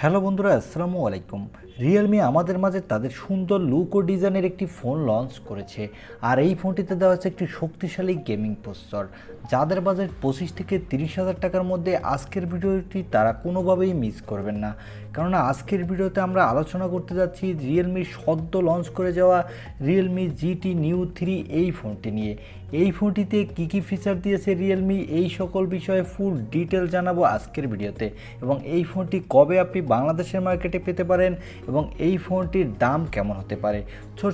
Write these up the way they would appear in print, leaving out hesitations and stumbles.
Hello বন্ধুরা, আসসালামু আলাইকুম। রিয়েলমি আমাদের মাঝে তাদের সুন্দর লুক ও ডিজাইনের একটি ফোন লঞ্চ করেছে। আর এই ফোনটিতে দেওয়া হচ্ছে একটি শক্তিশালী গেমিং প্রসেসর। যাদের বাজেট 25 থেকে 30,000 টাকার মধ্যে আজকের ভিডিওটি তারা কোনোভাবেই মিস করবেন না। কেননা আজকের ভিডিওতে আমরা আলোচনা করতে যাচ্ছি রিয়েলমির সদ্য লঞ্চ করে যাওয়া রিয়েলমি জিটি নিউ 3 এই ফোনটি নিয়ে। এই ফোনটিতে কী কী ফিচার দিয়েছে রিয়েলমি, এই সকল বিষয়ে ফুল ডিটেল জানাবো আজকের ভিডিওতে। এবং এই ফোনটি কবে আপনি বাংলাদেশের মার্কেটে পেতে পারেন এবং এই ফোনটির দাম কেমন হতে পারে।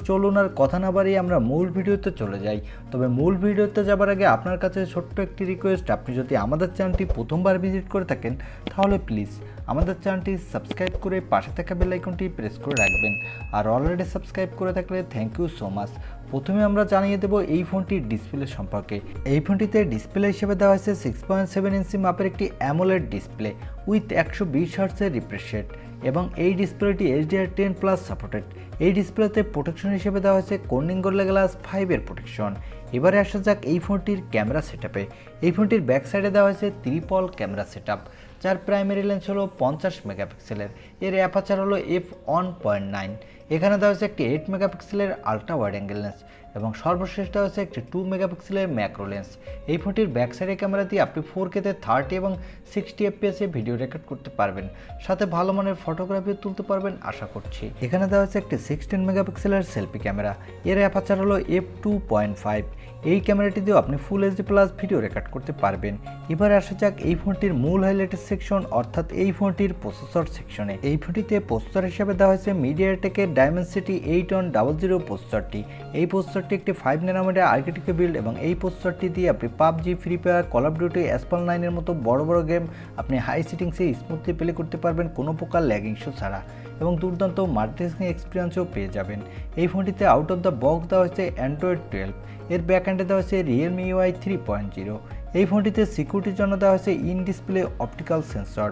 চলুন আর কথা না বাড়িয়ে আমরা মূল ভিডিওতে চলে যাই। তবে মূল ভিডিওতে যাবার আগে আপনার কাছে ছোট্ট একটি রিকোয়েস্ট, আপনি যদি আমাদের চ্যানেলটি প্রথমবার ভিজিট করে থাকেন তাহলে প্লিজ আমাদের চ্যানেলটি সাবস্ক্রাইব করে পাশে থাকা বেল আইকনটি প্রেস করে রাখবেন। আর অলরেডি সাবস্ক্রাইব করে থাকলে থ্যাংক ইউ সো মাচ। প্রথমে আমরা জানিয়ে দেব এই ফোনটির ডিসপ্লে সম্পর্কে। এই ফোনটিতে ডিসপ্লে হিসেবে দেওয়া হয়েছে 6.7 ইঞ্চি মাপের একটি অ্যামোলেড ডিসপ্লে উইথ 120 হার্টজের রিফ্রেশ রেট এবং এই ডিসপ্লেটি HDR10+ সাপোর্টেড। এই ডিসপ্লেতে প্রোটেকশন হিসেবে দেওয়া হয়েছে কর্নিং গরিলা গ্লাস 5 এর প্রোটেকশন। এবারে আসা যাক এই ফোনটির ক্যামেরা সেটআপে। এই ফোনটির ব্যাক সাইডে দেওয়া হয়েছে ট্রিপল ক্যামেরা সেটআপ, যার প্রাইমারি লেন্স হলো 50 মেগাপিক্সেলের। এর অ্যাপারচার হলো f1.9। এখানে দেওয়া হয়েছে একটি 8 মেগাপিক্সেলের আলট্রা ওয়াইড অ্যাঙ্গেল লেন্স এবং সর্বশেষ দেওয়া হয়েছে একটি 2 মেগাপিক্সেলের ম্যাক্রো লেন্স। এই ফোনটির ব্যাক সাইডের ক্যামেরা দিয়ে আপনি 4K-তে 30 এবং 60 FPS-এ ভিডিও রেকর্ড করতে পারবেন, সাথে ভালো মানের ফটোগ্রাফিও তুলতে পারবেন আশা করছি। এখানে দেওয়া হয়েছে একটি 16 মেগাপিক্সেলের সেলফি ক্যামেরা। এর অ্যাপারচার হলো f2.5। এই ক্যামেরাটি দিয়েও আপনি ফুল HD+ ভিডিও রেকর্ড করতে পারবেন। এবার আসা যাক এই ফোনটির মূল হাইলাইটের সেকশন, অর্থাৎ এই ফোনটির প্রসেসর সেকশনে। এই ফোনটিতে প্রসেসর হিসেবে দেওয়া হয়েছে মিডিয়াটেকের ডায়মেনসিটি 8100 প্রসেসরটি। এই প্রসেসরটি একটি 5 ন্যানোমিটার আর্কিটেক্টে বিল্ড এবং এই প্রসেসরটি দিয়ে আপনি PUBG, free fire, call of duty, asphalt 9 এর মতো বড় বড় গেম আপনি হাই সেটিংসে স্মুথলি প্লে করতে পারবেন কোনো প্রকার ল্যাগিং ইস্যু ছাড়া এবং দুর্দান্ত মাল্টিটাস্কিং এক্সপিরিয়েন্সও পেয়ে যাবেন। এই ফোনটিতে আউট অফ দ্য বক্স দেওয়া হয়েছে অ্যান্ড্রয়েড 12। এর ব্যাকএন্ডে দেওয়া হয়েছে Realme UI 3.0। এই ফোনটিতে সিকিউরিটির জন্য দেওয়া হয়েছে ইন ডিসপ্লে অপটিক্যাল সেন্সর।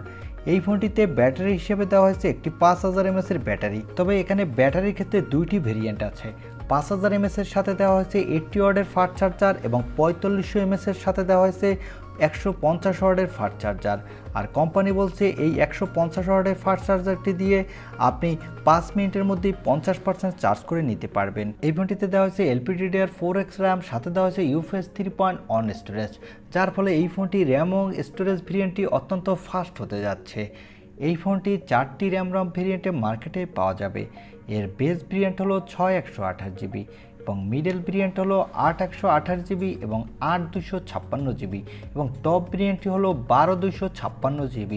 এই ফোনটিতে ব্যাটারি হিসেবে দেওয়া হয়েছে একটি 5000 mAh এর ব্যাটারি। তবে এখানে ব্যাটারির ক্ষেত্রে দুইটি ভেরিয়েন্ট আছে। 5000 mAh এর সাথে দেওয়া হয়েছে 80 ওয়াটের ফাস্ট চার্জার এবং 4500 mAh এর সাথে দেওয়া হয়েছে 150 ওয়াটের ফাস্ট চার্জার। আর কোম্পানি বলছে এই 150 ওয়াটের ফাস্ট চার্জারটি দিয়ে আপনি 5 মিনিটের মধ্যেই 50% চার্জ করে নিতে পারবেন। এই ফোনটিতে দেওয়া হয়েছে LPDDR4X RAM, সাথে দেওয়া হয়েছে UFS 3.1 স্টোরেজ, যার ফলে এই ফোনটি র্যাম এবং স্টোরেজ ভেরিয়েন্টটি অত্যন্ত ফাস্ট হতে যাচ্ছে। এই ফোনটি 4টি র্যাম ভেরিয়েন্টে মার্কেটে পাওয়া যাবে। এর বেস ভেরিয়েন্ট হলো 6128GB এবং মিডল ভেরিয়েন্ট হলো 8128GB এবং 8256GB এবং টপ ভেরিয়েন্টটি হলো 12256GB।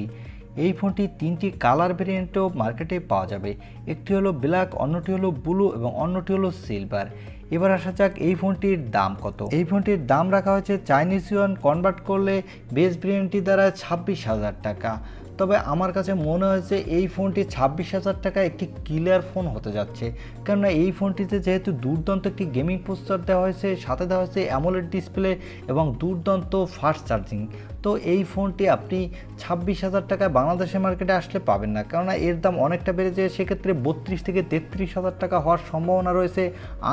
এই ফোনটি 3টি কালার ভেরিয়েন্টও মার্কেটে পাওয়া যাবে। একটি হলো ব্ল্যাক, অন্যটি হলো ব্লু এবং অন্যটি হলো সিলভার। এবার আসা যাক এই ফোনটির দাম কত। এই ফোনটির দাম রাখা হয়েছে চাইনিজ ইউয়ান কনভার্ট করলে বেস ভেরিয়েন্টটি দ্বারা 26,000 টাকা। তবে আমার কাছে মনে হয়েছে এই ফোনটি 26,000 টাকা একটি ক্লিয়ার ফোন হতে যাচ্ছে, কেননা এই ফোনটিতে যেহেতু দুর্দান্ত একটি গেমিং প্রসেসর দেওয়া হয়েছে, সাথে দেওয়া হয়েছে অ্যামোলেড ডিসপ্লে এবং দুর্দান্ত ফাস্ট চার্জিং। তো এই ফোনটি আপনি 26,000 টাকায় বাংলাদেশের মার্কেটে আসলে পাবেন না, কেননা এর দাম অনেকটা বেড়ে যায়। সেক্ষেত্রে 32 থেকে 33,000 টাকা হওয়ার সম্ভাবনা রয়েছে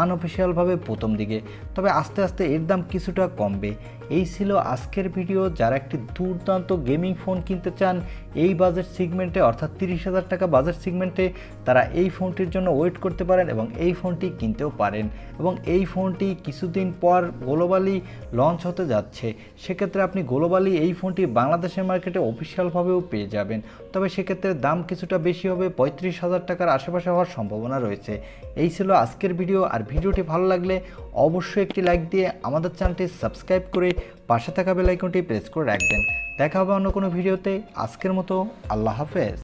আনঅফিসিয়ালভাবে প্রথম দিকে, তবে আস্তে আস্তে এর দাম কিছুটা কমবে। এই ছিল আজকের ভিডিও। যারা একটি দুর্দান্ত গেমিং ফোন কিনতে চান এই বাজেট সিগমেন্টে, অর্থাৎ 30,000 টাকা বাজেট সিগমেন্টে, তারা এই ফোনটির জন্য ওয়েট করতে পারেন এবং এই ফোনটি কিনতেও পারেন। এবং এই ফোনটি কিছুদিন পর গ্লোবালি লঞ্চ হতে যাচ্ছে। সেক্ষেত্রে আপনি গ্লোবালি এই ফোনটি বাংলাদেশের মার্কেটে অফিসিয়ালভাবেও পেয়ে যাবেন, তবে সেক্ষেত্রে দাম কিছুটা বেশি হবে, 35,000 টাকার আশেপাশে হওয়ার সম্ভাবনা রয়েছে। এই ছিল আজকের ভিডিও। আর ভিডিওটি ভালো লাগলে অবশ্যই একটি লাইক দিয়ে আমাদের চ্যানেলটি সাবস্ক্রাইব করে পাশে থাকা বেল আইকনটি প্রেস করে রাখবেন। দেখা হবে অন্য কোনো ভিডিওতে। আজকের মতো আল্লাহ হাফেজ।